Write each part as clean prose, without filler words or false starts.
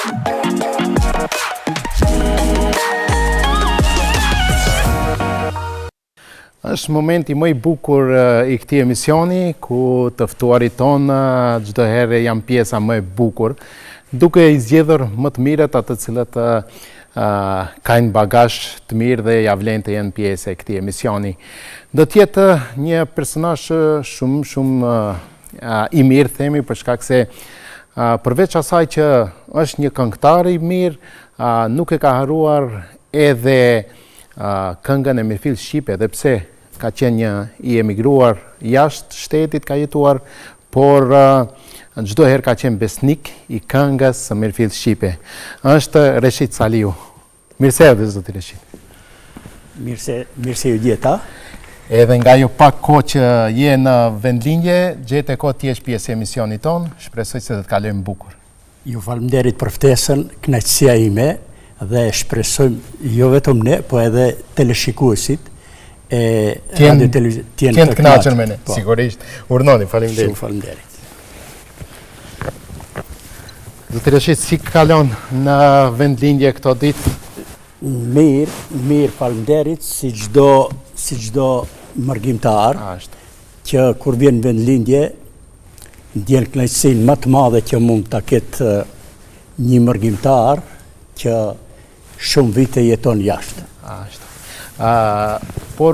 Është momenti më i bukur i këtij emisioni, ku të ftuarit tonë çdo herë janë pjesa më e bukur, duke i zgjedhur më të mirët atë të cilët kanë bagazh të mirë dhe ja vlen të jenë pjesë e këtij emisioni. Do të jetë një personazh shumë i mirë, themi, për shkak se përveç asaj që është një këngëtar i mirë, nuk e ka haruar edhe këngën e Mirfill Shqipe, edhe pse ka qenë i emigruar jashtë shtetit, ka jetuar, por çdo herë ka qenë besnik i këngës së Mirfill Shqipe. Është Reshit Saliu. Mirë se erdhë, zoti Reshit. Mirë se ju gjeta. Edhe nga ju pak kohë që je në vendlindje, gjete kohë të jesh pjesë e emisionit tonë, shpresoj se të kalojmë bukur. Ju falënderit për ftesën, kënaqësia ime, dhe shpresojmë jo vetëm ne, po edhe teleshikuesit tjenë të kënaqur me ne, sigurisht. Urnoni, faleminderit. Shumë faleminderit. Zoti Reshit, si kalon në vendlindje këto ditë? Mirë, faleminderit, si çdo mërgjimtar, që kur vjen në vendlindje, ndjen kënaqësinë më të madhe që mund ta ketë një mërgjimtar që shumë vite jeton jashtë. Por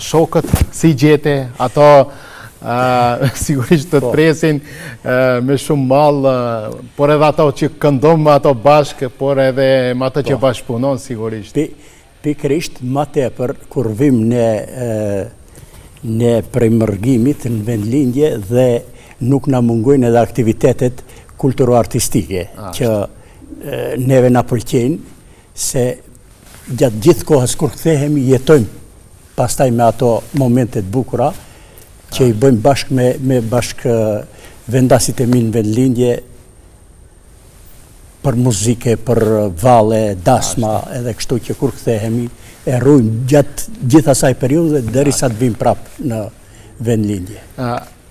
shokët si gjete, ato sigurisht të presin me shumë mall, por edhe ato që këndon me ato bashkë, por edhe me ato që bashkëpunon sigurisht. Pikërisht më tepër kur vim në premërgimit në vendlindje dhe nuk na mungojnë edhe aktivitetet kulturo-artistike që neve na pëlqejnë, se gjatë gjithë kohës kur kthehemi jetojmë pastaj me ato momente të bukura që i bëjmë bashkë me bashkë vendasit e mi në vendlindje, për muzike, për valle, dasma, edhe kështu që kur kthehemi e rrujmë gjatë gjithë asaj periudhe derisa të vim prapë në vendlindje.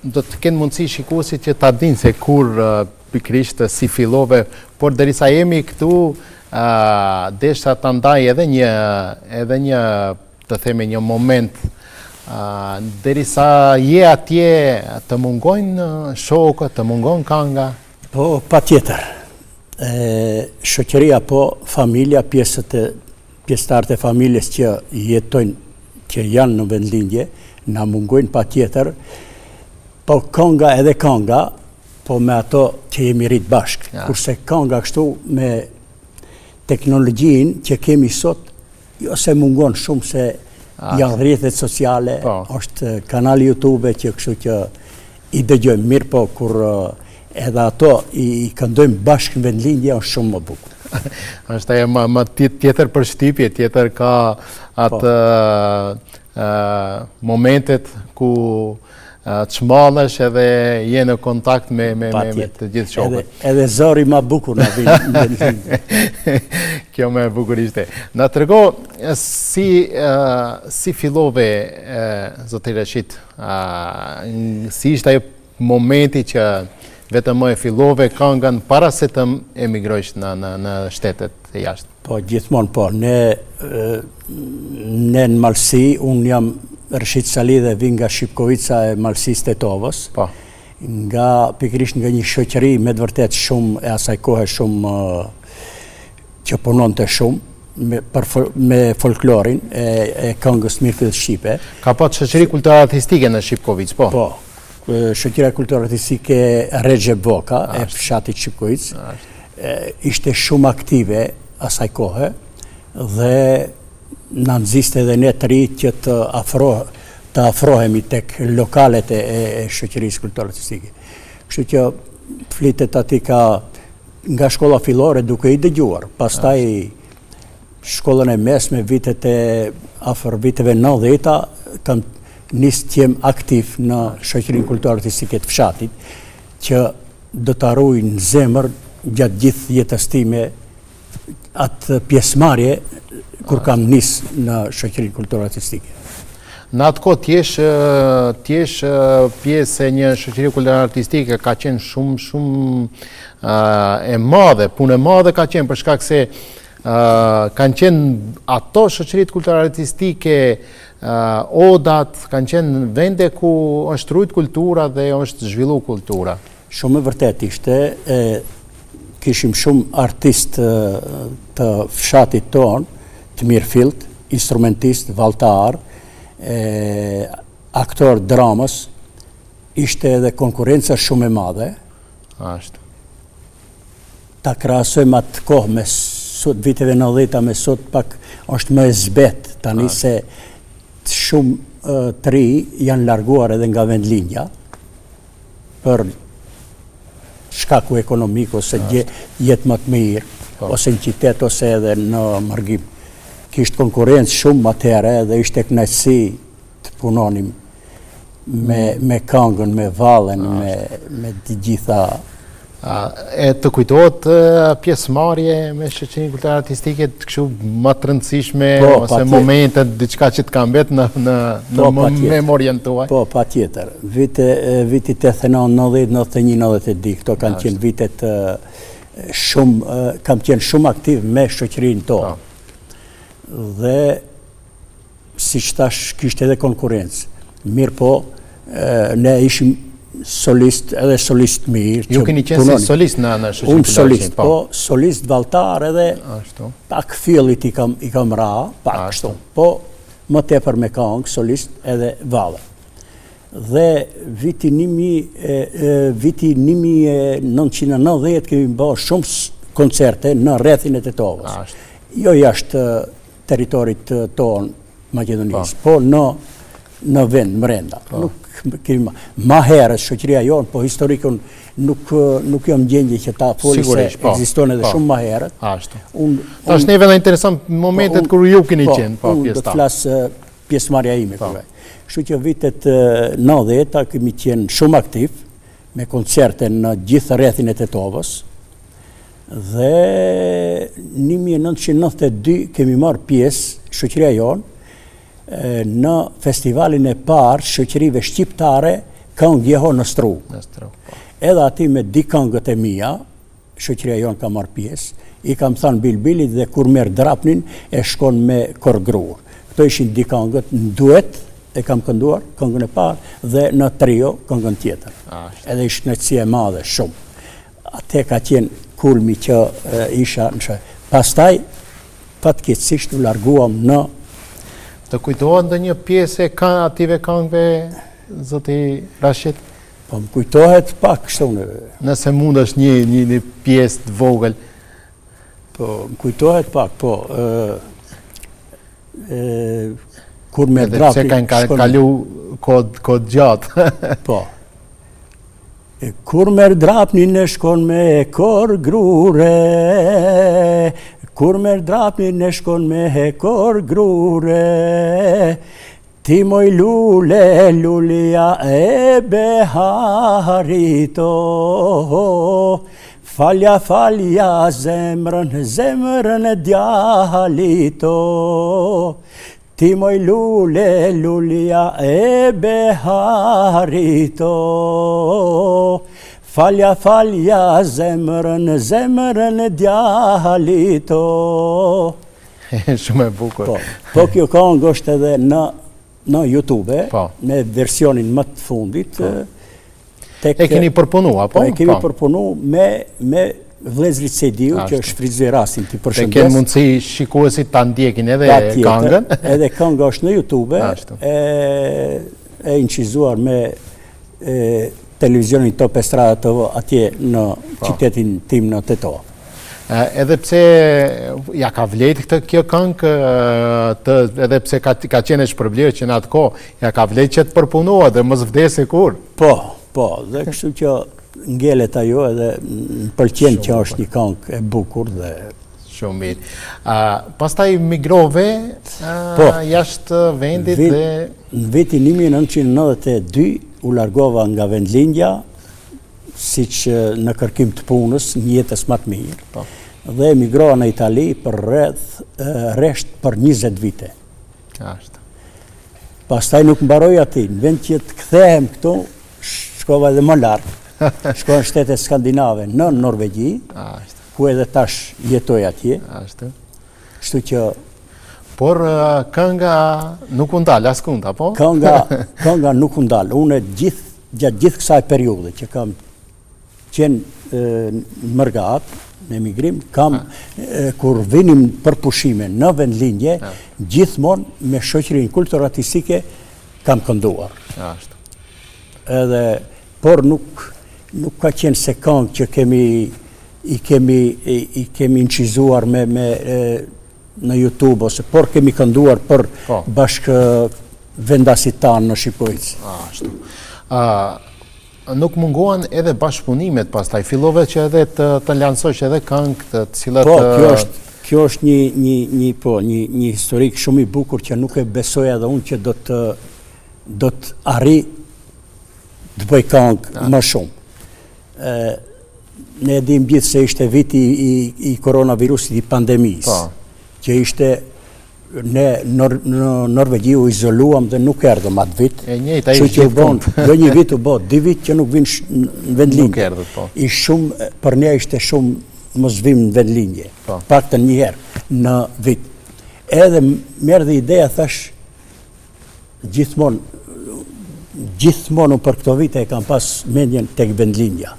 Do të kenë mundësi shikuesit që ta dinë se kur pikërisht si fillove, por derisa jemi këtu, desha ta ndaj edhe një të themi një moment, derisa je atje, të mungojnë shokët, të mungojnë kënga? Po, patjetër. Shoqëria, po familja, pjesëtarët e familjes që jetojnë, që janë në vendlindje, na mungojnë patjetër, po kënga edhe kënga, po me ato që jemi rritë bashkë. Kurse kënga kështu me teknologjinë që kemi sot, jo se mungon shumë, se janë rrjetet sociale, është kanali YouTube që kështu që i dëgjojmë mirë, po kur edhe ato i këndojmë bashkë në vendlindje, është shumë më bukur. Është ajo më tjetër përshtypje, tjetër ka atë momentet ku të shmallesh edhe je në kontakt me të gjithë shokët. Edhe zëri ma bukur në vendlindje. Kjo me bukur ishte. Na trego si fillove, zoti Reshit, si ishte ajo momenti që vetëm më e fillove këngën para se të emigrojsh në shtetet e jashtë? Po, gjithmonë po. Ne në Malsi, unë jam Reshit Sali dhe vi nga Shqipkovica e Malsis Tetovës, pikërisht nga një shoqëri me të vërtet shumë e asaj kohe shumë që punonte shumë me folklorin e këngës Mirfill Shqipe. Ka pat shoqëri kulturartistike në Shqipkovic, po? Po. Shoqëria kulturartistike Recep Voka e fshatit Shqipkovic ishte shumë aktive asaj kohe dhe në nëziste dhe ne të rritë që të afrohemi tek lokalet e shoqërisë kulturartistike. Kështu që flitet ati ka nga shkolla fillore duke i dëgjuar, pastaj shkollën e mesme afër viteve 90-ta kam nisë të jem aktiv në shoqërinë kulturartistike të fshatit, që do të harroj në zemër gjatë gjithë jetës time atë pjesëmarrje kur kam nisë në shoqërinë kulturartistike. Në atë kohë t'jesh pjesë e një shoqërie kulturore artistike ka qenë shumë e madhe, punë e madhe ka qenë për shkak se kanë qenë ato shoqëritë kulturore artistike, odat, kanë qenë vende ku është rujt kultura dhe është zhvillu kultura. Shumë e vërtet ishte, kishim shumë artist të fshatit ton, të mirëfillt, instrumentist, valltar, aktor dramës, ishte edhe konkurenca shumë e madhe. Ashtu. Ta krahasojmë atë kohë me sot, viteve 90 me sot pak është më e zbet, tani se shumë të ri janë larguar edhe nga vendlinja për shkaku ekonomik ose jetë më të mirë, ose në qytet ose edhe në Margim. Kishtë konkurencë shumë atëherë dhe ishte kënaqësi të punonim me këngën, me vallen, me të gjitha. E të kujtohet pjesëmarrje me shoqërinë kulturore artistike të kështu më të rëndësishme ose momente diçka që të ka mbetë në memorien tuaj? Po, patjetër. Viti 89, 90, 91, 92, këto kanë qenë vitet shumë, kam qenë shumë aktiv me shoqërinë tonë. Dhe si që tash kishte edhe konkurencë. Mirë po, ne ishim solist, edhe solist mirë. Ju keni qenë si solist në shoqërinë? Unë solist, po, solist valltar edhe pak fjellit i kam ra, pak kështu. Po, më tepër me këngë, solist edhe valle. Dhe viti 1990 kemi bërë shumë koncerte në rrethin e Tetovës. Jo jashtë teritorit tonë Maqedonisë, po në vend, mrenda. Ma herës shoqëria jonë, po historikën nuk jam gjendje që ta foli se ekziston edhe shumë ma herët. Tash neve na intereson momentet kur ju keni qenë pjesë ta. Unë do të flasë pjesëmarrja ime këtu. Kështu që vitet 90 kemi qenë shumë aktiv me koncerte në gjithë rrethin e Tetovës. Dhe 1992 kemi marrë pjesë shoqëria jonë në festivalin e parë shoqërive shqiptare këngë jeho në Stru. Edhe ati me di këngët e mia, shoqëria jonë ka marrë pjesë, i kam thënë Bilbilit dhe kur merr drapnin e shkon me korgrur. Këto ishin di këngët, në duet e kam kënduar këngën e parë dhe në trio këngën tjetër. Edhe ishte kënaqësi e madhe shumë. Ate ka qenë kulmi që isha në shë. Pastaj, fatkeqësisht u larguam në... Të kujtohet ndonjë pjesë e ative këngëve, zoti Rashid? Po më kujtohet pak kështu në... Nëse mund është një pjesë të vogël. Po, më kujtohet pak, po... Kur me drapi... Edhe pse kanë kalu kod gjatë. Po. Kur merë drapnin e shkon me kor grure, kur merë drapnin e shkon me kor grure, ti moj lule, lulia e beharito, falja, falja zemrën e djalito, ti moj lule, lulia e beharito, falja, falja zemrën e djalito. Shumë e bukur. Po kjo këngë është edhe në YouTube, me versionin më të fundit. E keni përpunu, apo? Po, e kemi përpunu me vëllezrit Sediu, që është frizoj rastin të përshëndes. Të kenë mundësi shikuesit të ndjekin edhe këngën? Edhe këngë është në YouTube, e incizuar me televizionin Top Estrada TV atje në qytetin tim në Tetovë. Edhe pse ja ka vlejt kjo këngë, edhe pse ka qenë shpërblyer që në atë kohë, ja ka vlejt që të përpunohet dhe mos vdesë kur? Po, dhe kështu që ngelet ajo edhe në pëlqen që është një këngë e bukur dhe... Shumë mirë. Pastaj migrove jashtë vendit dhe... Në vitin 1992 u largova nga vendlindja, si që në kërkim të punës, një jetës më të mirë, dhe emigrova në Itali për rresht për 20 vite. Pastaj nuk mbaroj ati, në vend që të kthehem këtu, shkova edhe më larg. Shkova në shtetet skandinave, në Norvegji, ku edhe tash jetoj atje. Kështu që por kënga nuk u ndal askund, apo? Kënga nuk u ndal. Unë gjatë gjithë kësaj periudhe që kam qenë në Mërgat, në emigrim, kur vinim për pushime në vendlindje, gjithmonë me shoqërinë kulturore artistike kam kënduar. Por nuk ka qenë se këngë që i kemi incizuar në YouTube, por kemi kënduar për bashkë vendasit tanë në Shqipërisë. Nuk mungohen edhe bashkëpunimet pastaj, fillove që edhe të lansosh edhe këngë të cilat... Kjo është një historik shumë i bukur që nuk e besoja edhe unë që do të arri të bëj këngë më shumë. Ne edhim gjithë se ishte viti i koronavirusit, i pandemisë, që ishte në Norvegji u izoluam dhe nuk erdhëm atë vit. Që që do një vit u bo, 2 vit që nuk vinë në vendlindje. Për ne ishte shumë mos vim në vendlindje, pak të njëherë në vit. Edhe merë dhe ideja, thash, gjithmonë për këto vite e kam pas mendjen tek vendlindja,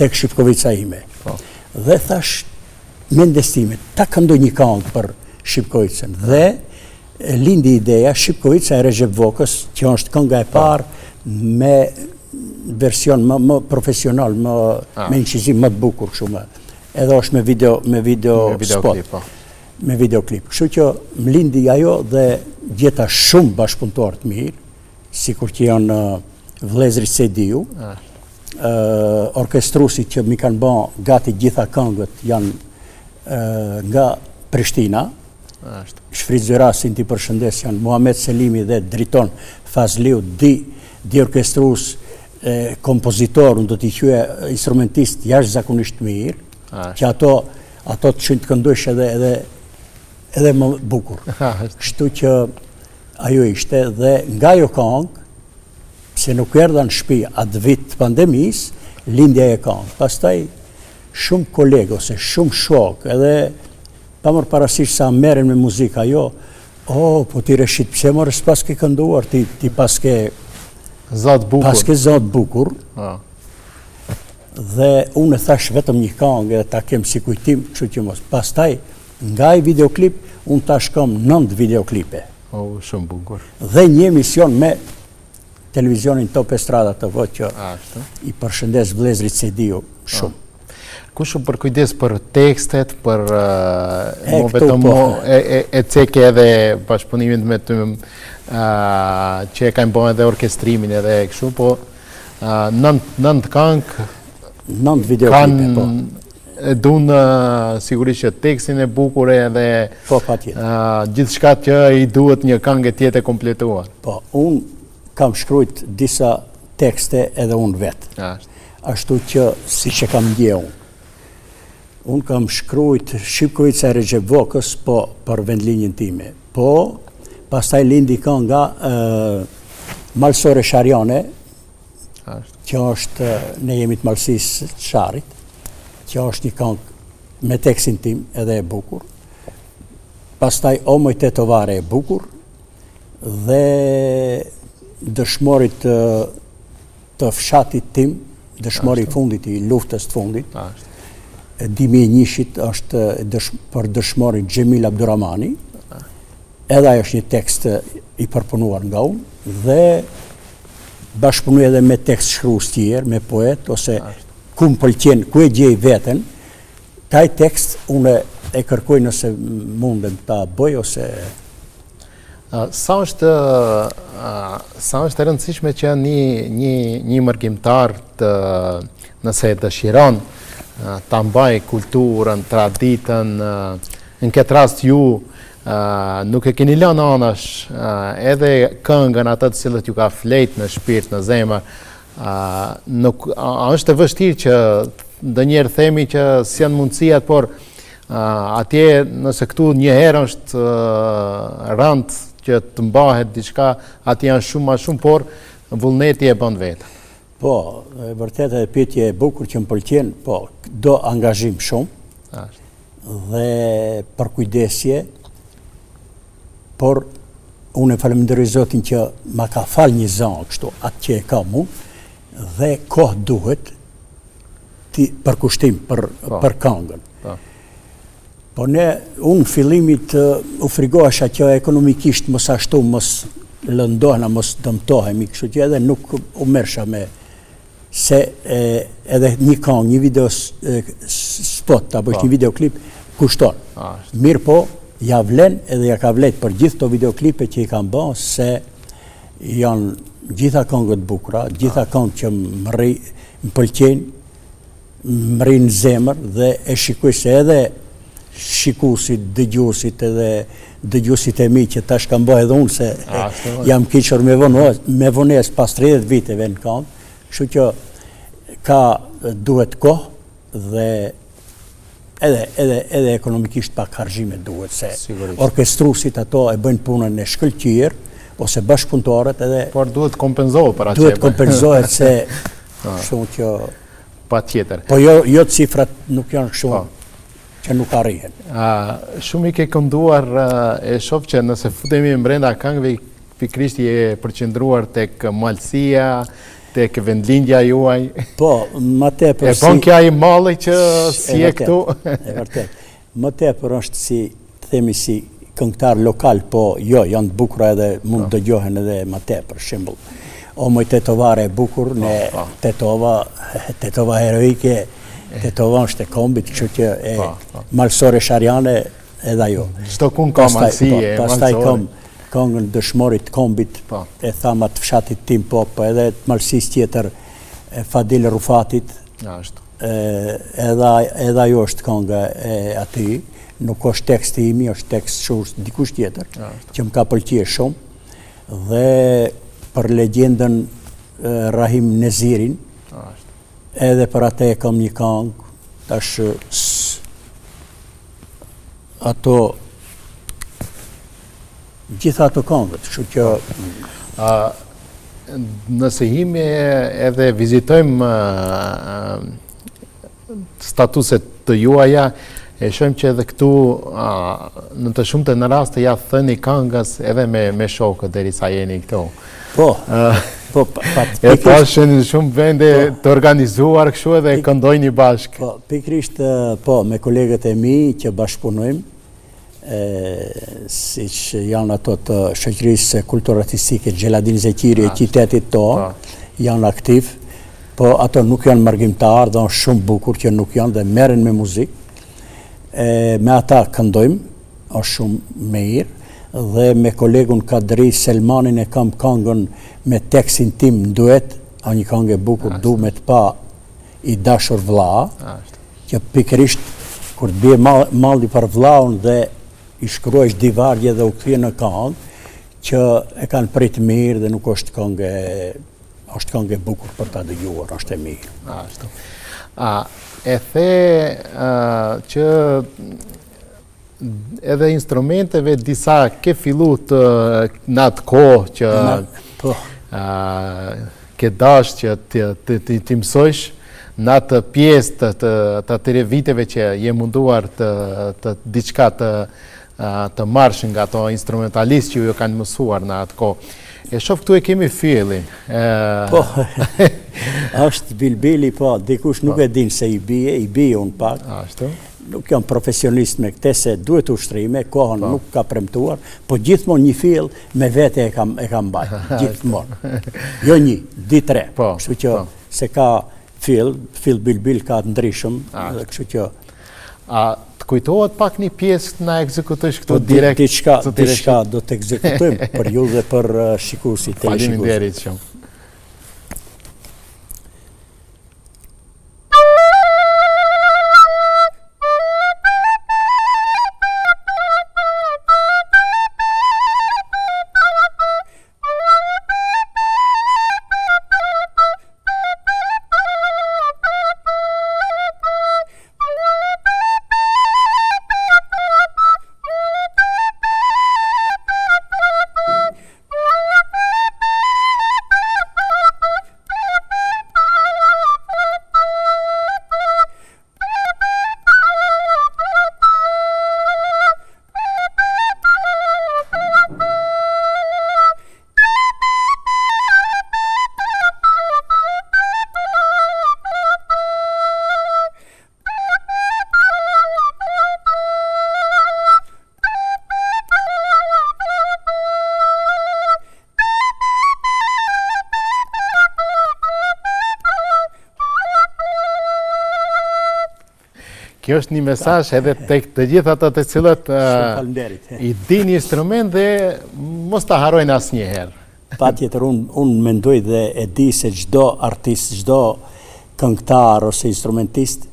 tek Shqipkovica ime. Dhe thash, mendestime, ta këndoj një këngë për Shqipkovicën. Dhe lindi ideja Shqipkovica e Recep Vokës, që është kënga e parë me version më profesional, me incizim më të bukur shumë. Edhe është me video spot, me videoklip. Kështu që më lindi ajo dhe gjeta shumë bashkëpunëtor të mirë, sikur që janë vëllezrit Sediu, orkestrusit që mi kanë bën gati gjitha këngët janë nga Prishtina. Shfriz Zerasin t'i përshëndes janë Muhamet Selimi dhe Driton Fazliu, di orkestrus, kompozitor, unë do t'i qyë instrumentist jashtëzakonisht mirë, që ato të qënë të këndojsh edhe më bukur. Kështu që ajo ishte dhe nga jo këngë, se nuk erdha në shtëpi atë vit të pandemis, lindja e këngë. Pastaj shumë kolegë ose shumë shok, edhe pa mërë parasysh sa meren me muzika, jo, po ti Reshit, pse mërë s'pas ke kënduar, ti paske zot bukur, dhe unë e thash vetëm një këngë, edhe ta kem si kujtim, kështu që mos. Pastaj, nga i videoklip, unë tash kam 9 videoklipe. Shumë bukur. Dhe një emision me televizionin Top Estrada të vot, që i përshëndes vëllezrit Sediu shumë. Kushu për kujdes për tekstet, për e ceke edhe bashkëpunimin me të që e kajmë bën edhe orkestrimin edhe kështu, po 9 këngë 9 videoklipe, po. E dunë sigurisht që tekstin e bukur edhe gjithë shka që i duhet një këngë tjetë e kompletuar. Po, unë kam shkrujt disa tekste edhe unë vetë. Ashtu që si që kam ndje unë. Unë kam shkrujt Shqipkovica e Recep Vokës, po për vendlinjën time. Po, pastaj lindi kënga Malsore Sharjane, që është, ne jemi të Malsisë të Sharit, që është një këngë me tekstin tim edhe e bukur. Pastaj O moj tetovare e bukur, dhe dëshmorit të fshatit tim, dëshmori fundit i luftës të fundit, 2001 është për dëshmorin Gjemil Abdurrahmani, edhe ajo është një tekst i përpunuar nga unë, dhe bashkëpunu edhe me tekst shkrues tjerë, me poet, ose ku më pëlqen, ku e gjej veten, taj tekst unë e kërkoj nëse mundem ta bëj, ose... Sa është e rëndësishme që një mërgjimtar nëse dëshiron ta mbaj kulturën, traditën, në këtë rast ju nuk e keni lënë anash edhe këngën atë të cilët ju ka flejt në shpirt, në zemër. Është e vështirë që ndonjëherë themi që s'janë mundësiat, por atje nëse këtu një herë është rënd që të mbahet diçka, aty janë shumë më shumë, por vullneti e bën vetë. Po, e vërtet edhe pyetje e bukur që më pëlqen, po, do angazhim shumë dhe për kujdesje, por unë e falenderoj Zotin që ma ka fal një zanë kështu, atë që e ka mu, dhe kohë duhet për kushtim, për këngën. Po unë fillimit u frigohesha që ekonomikisht mos ashtu, mos lëndohena, mos dëmtohemi, kështu që edhe nuk u mersha me se edhe një këngë, një video spot, apo është një videoklip, kushton. Mirë po, ja vlen edhe ja ka vlet për gjithë të videoklipe që i kam bën, se janë gjitha këngët bukura, gjitha këngë që më pëlqejnë, më rrinë zemër dhe e shikuj se edhe shikusit, dëgjusit edhe dëgjusit e mi që tash kam bëhe edhe unë se jam kiqër me vones pas 30 viteve në këngë, kështu që ka duhet kohë dhe edhe ekonomikisht pak harxhime duhet, se orkestrusit ato e bëjnë punën e shkëlqyer ose bashkëpunëtorët edhe... Por duhet kompenzohet për atë. Duhet kompenzohet se shumë që... Pa tjetër. Po jo cifrat nuk janë shumë që nuk arrihen. Shumë i ke kënduar, e shoh që nëse futemi brenda këngëve, pikërisht je përqendruar tek malësia, tek vendlindja juaj. Po, më tepër si... E bon kja i malli që si e këtu. E vërtet. Më tepër është si, të themi si këngëtar lokal, po jo, janë të bukura edhe mund të dëgjohen edhe më tepër, shembull. O moj tetovare e bukur, në tetova heroike, tetova është e kombit, kështu që malsore sharjane edhe ajo. Çdo kun ka malësie, pastaj kam këngën dëshmorit kombit, e thama të fshatit tim, po edhe të malësis tjetër Fadil Rufatit, edhe ajo është kënga e aty, nuk është teksti imi, është tekst dikush tjetër, që më ka pëlqyer shumë, dhe për legjendën Rahim Nezirin, edhe për atë e kam një këngë, tash ato, gjitha ato këngët, kështu që... Nëse himi edhe vizitojmë statuset të juaja, e shohim që edhe këtu, në të shumtë në raste, ja thëni këngës edhe me shokët derisa jeni këtu. Po, e pashin shumë vende të organizuar kështu edhe këndojnë bashkë. Po, pikrisht, po, me kolegët e mi që bashkëpunojmë, si që janë ato të shoqërisë kulturartistike Xheladin Zekiri e qytetit tonë, janë aktiv, po ato nuk janë marrëgimtar, dhe janë shumë bukur që nuk janë dhe merren me muzikë. Me ata këndojmë, është shumë mirë, dhe me kolegun Kadri Selmanin e kam këngën me tekstin tim në duet, a një këngë e bukur du me të pa i dashur vlla, që pikërisht kur të bie malli për vllaun dhe i shkruajsh divarje dhe u kthye në këngë, që e kanë prit mirë dhe nuk është këngë e bukur për ta dëgjuar, është e mirë. Ashtu. E the që edhe instrumenteve disa ke fillu në atë kohë që ke dash që të mësojsh në atë pjesë të atyre viteve që je munduar të diçka të marrësh nga ato instrumentalistë që ju kanë mësuar në atë kohë. E shoh këtu e kemi Fyellin. Po, është bilbili, po, dikush nuk e din se i bie unë pak. Ashtu. Nuk jam profesionist me këte se duhet ushtrime, kohën nuk ka premtuar, po gjithmonë një fill me vete e kam bajt, gjithmonë. Jo një, di tre. Kështu që se ka fill bilbil ka të ndryshëm, kështu që... Të kujtohet pak një pjesë na ekzekutosh këtu direkt? Diçka do të ekzekutojmë për ju dhe për shikuesit. Faleminderit shumë. Kjo është një mesazh edhe tek të gjithë ata të cilët i dinë instrument dhe mos ta harrojnë asnjëherë. Patjetër, unë mendoj dhe e di se çdo artist, çdo këngëtar ose instrumentist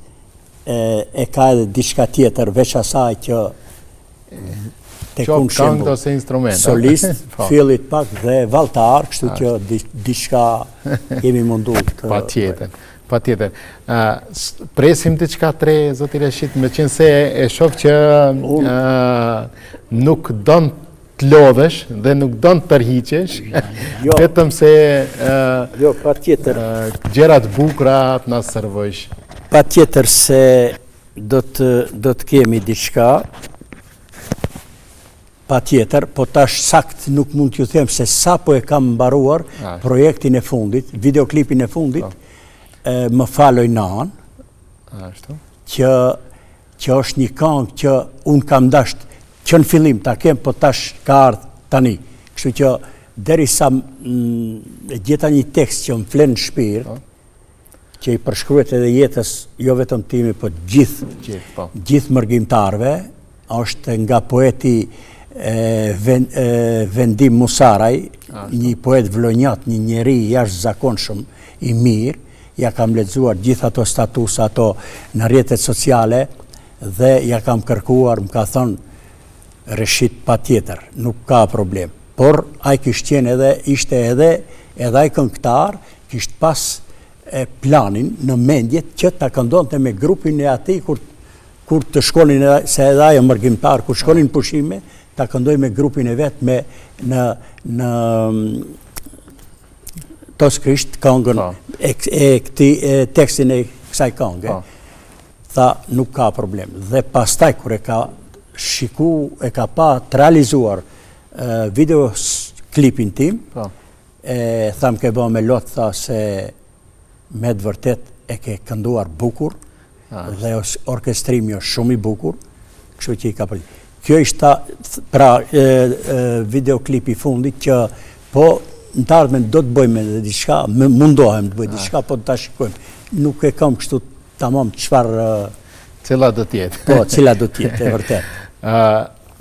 e ka edhe diçka tjetër veç asaj që qoftë këngë ose instrument. Solist, fillit pak dhe valltar, kështu që diçka jemi munduar të Patjetër. Presim diçka tre, zoti Reshit, meqense e shoh që nuk don të lodhesh dhe nuk don të tërhiqesh, vetëm se patjetër gjërat bukura të na servojsh. Patjetër se do të kemi diçka. Patjetër, po tash sakt nuk mund t'ju them se sa po e kam mbaruar projektin e fundit, videoklipin e fundit, më faloj nan, që është një këngë që unë kam dasht që në fillim ta kem, po tash ka ardhë tani. Kështu që derisa gjeta një tekst që më flen në shpirt, që i përshkruhet edhe jetës, jo vetëm timi, po gjithë mërgjimtarve, është nga poeti Vendim Musaraj, një poet vlonjat, një njeri jashtëzakonshëm i mirë. Ja kam lexuar gjithë ato status, ato në rrjetet sociale dhe ja kam kërkuar, më ka thonë Reshit patjetër, nuk ka problem. Por ai kishte qenë ishte edhe ai këngëtar, kishte pas planin në mendje që ta këndonte me grupin e atij kur të shkonin, se edhe ai mërgjimtar, kur shkonin pushime, ta këndoj me grupin e vet në Tos Krisht këngën tekstin e kësaj këngë. Tha, nuk ka problem. Dhe pastaj kur e ka pa të realizuar videoklipin tim, tham ke bë me lot, tha se me të vërtet e ke kënduar bukur dhe orkestrimi është shumë i bukur, kështu që i ka përgjithë. Kjo ishte pra videoklipi fundit që po në të ardhmen do të bëjmë edhe diçka, mundohem të bëjmë diçka, po të ta shikojmë. Nuk e kam kështu tamam çfarë cila do të jetë. Po, cila do të jetë, e vërtet.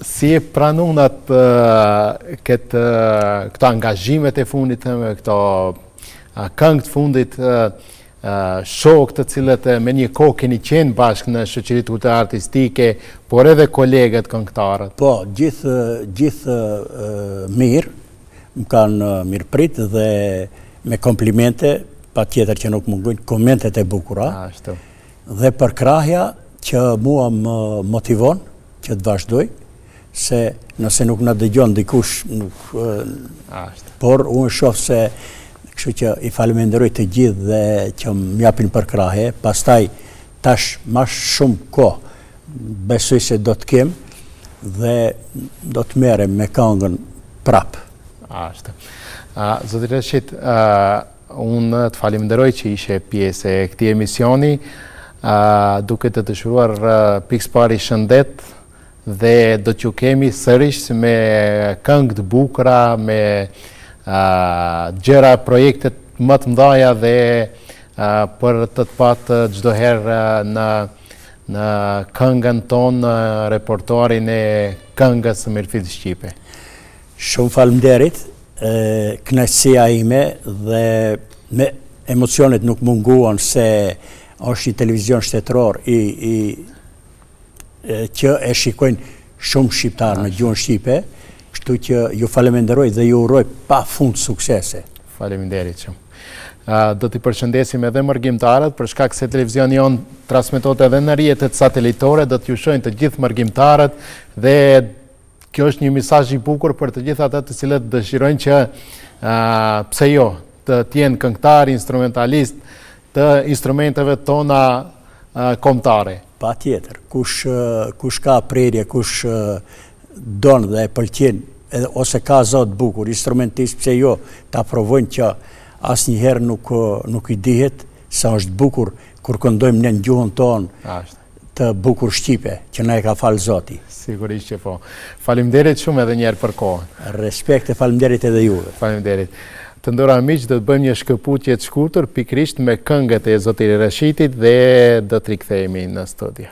Si e pranon atë këto angazhimet e fundit, këto këngë të fundit, shokë të cilët me një kohë keni qenë bashkë në shoqëritë kulturore artistike, por edhe kolegët këngëtarët? Po, gjithë mirë. Më kanë mirëprit dhe me komplimente, pa tjetër që nuk mungojnë, komentet e bukura, dhe për krahja që mua më motivon që të vazhdoj, se nëse nuk në dëgjon dikush, por unë shoh se, kështu që i faleminderoj të gjithë dhe që më japin për krahje, pastaj tash ma shumë kohë, besoj se do të kem dhe do të merrem me këngën prapë. Zoti Reshit, unë të falenderoj që ishe pjesë e këtij emisioni, duke të dëshiruar pikëpari shëndet dhe do t'ju kemi sërish me këngë të bukura, me gjëra projekte më të mëdha dhe për të patë çdo herë në këngën tonë, repertoarin e këngës së Mirëfillt Shqipe. Shumë faleminderit, kënaqësia ime dhe me emocionet nuk munguan se është një televizion shtetëror që e shikojnë shumë shqiptarë në gjuhën shqipe, kështu që ju faleminderoj dhe ju uroj pafund suksese. Faleminderit shumë. Do t'i përshëndesim edhe mërgjimtarët, për shkak se televizioni jonë transmetohet edhe në rrjetet satelitore, do t'ju shohin të gjithë mërgjimtarët dhe kjo është një mesazh i bukur për të gjithë ata të cilët dëshirojnë që pse jo, të jenë këngëtar, instrumentalist të instrumenteve tona kombëtare. Patjetër, kush ka prerje, kush don dhe e pëlqen, ose ka zot bukur, instrumentist, pse jo, ta provojnë që asnjëherë nuk i dihet sa është bukur kur këndojmë në gjuhën tonë të bukur shqipe, që na e ka falë Zoti. Sigurisht që po. Faleminderit shumë edhe njerë për kohën. Respekt e faleminderit edhe juve. Faleminderit. Të nderuar miq, do të bëjmë një shkëputje të shkurtër pikërisht me këngët e Zotit Reshitit dhe do të rikthehemi në studio.